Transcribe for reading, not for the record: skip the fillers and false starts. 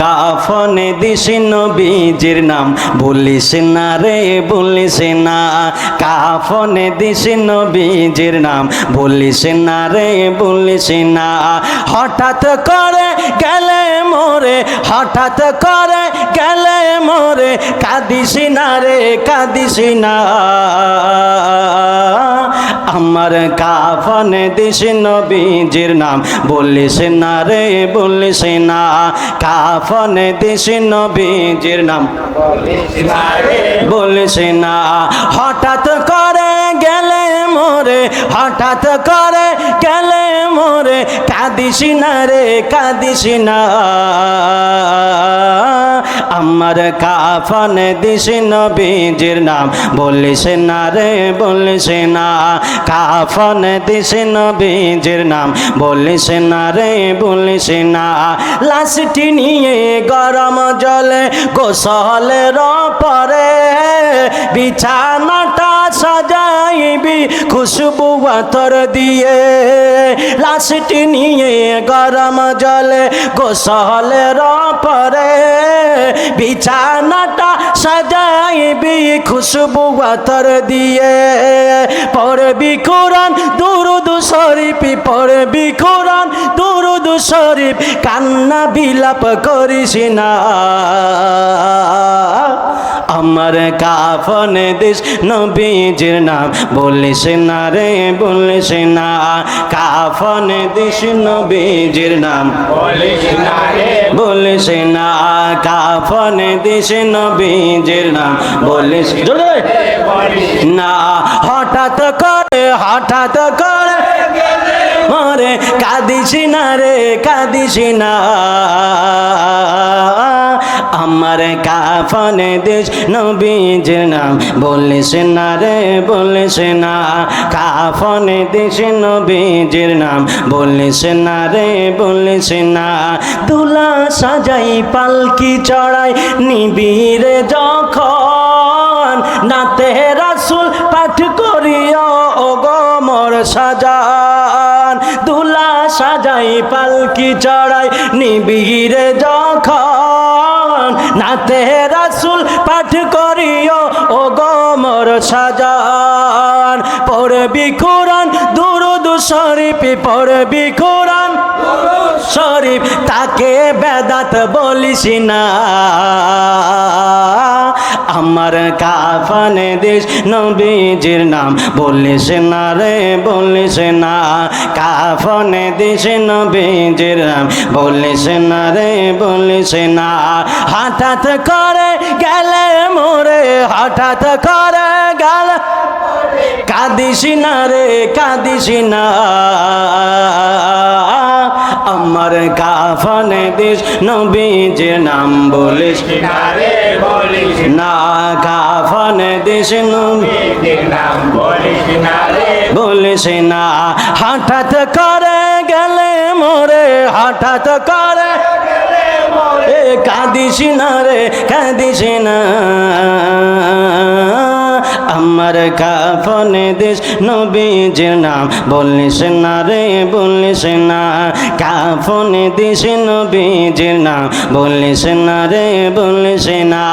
কাফনে this নবীজির নাম বলিস না রে বলিস না, কাফনে দিস নবীজির নাম বলিস না রে বলিস না। হঠাৎ করে গেলে মোরে, হঠাৎ করে গেলে মোরে, কাঁদিস না রে কাঁদিস না। আমার কাফনে দিস নবীজির নাম বলিস না রে বলিস না, কাফনে দিস নবীজির নাম বলিস না। হঠাৎ করে গেলে মোরে, হঠাৎ করে গেলে মোরে, কাঁদিস না রে কাঁদিস না। আমার কাফনে দিস নবীজির নাম বলিস না রে বলিস না, কাফনে দিস নবীজির নাম বলিস না রে বলিস না। লাশটি নিয়ে গরম জলে গোসলের পরে, বিছানাটা সাজাইবি খুশবু আতর দিয়ে। লাশটি নিয়ে গরম জলে গোসলের পরে, বিছানাটা সাজাইবি খুশবু আতর দিয়ে। পড়বি কোরআন দুরুদ শরীফ, পড়বি কোরআন দুরুদ শরীফ, কান্না বিলাপ করিস না। আমার কাফনে দিস নবীজির নাম বলিস না রে বলিস না, কাফনে দিস নবীজির নাম বলিস না রে বলিস না, কাফনে দিস নবীজির নাম বলিস না। হঠাৎ করে হঠাৎ করে মরে, কাঁদিস না রে কাঁদিস না। আমার কাফনে দিস নবীজির নাম বলিস না রে বলিস না, কাফনে দিস নবীজির নাম বলিস না রে বলিস না। দুলা সাজাই পালকি চড়াই নিবিরে যখন, নাতে রাসূল পাঠ করিও ও গো মোর সাজান। দুলা সাজাই পালকি চড়াই নিবিরে যখন, নাতে রাসূল পাঠ করিও ও গো মোর সাজান। পড়বি কোরআন দুরুদ শরীফ, পড়বি কোরআন শরীফ, তাকে বেদাত বলিস না। আমার কাফনে দিস নবীজির নাম বলিস না রে বলিস না, কাফনে দিস নবীজির নাম বলিস না রে বলিস না। হঠাৎ করে গেলে মোরে, হঠাৎ করে গেলে, কাঁদিস না রে কাঁদিস না। আমার কাফনে দিস নবীজির নাম বলিস না রে বলিস না, কাফনে দিস নবীজির নাম বলিস না রে বলিস না। হঠাৎ করে গেলে মোরে, হঠাৎ করে গেলে মোরে, কাঁদিস না রে কাঁদিস না। আমার কাফনে দিস নবীজির নাম বলিস না রে বলিস না, কাফনে দিস নবীজির নাম বলিস না রে বলিস না।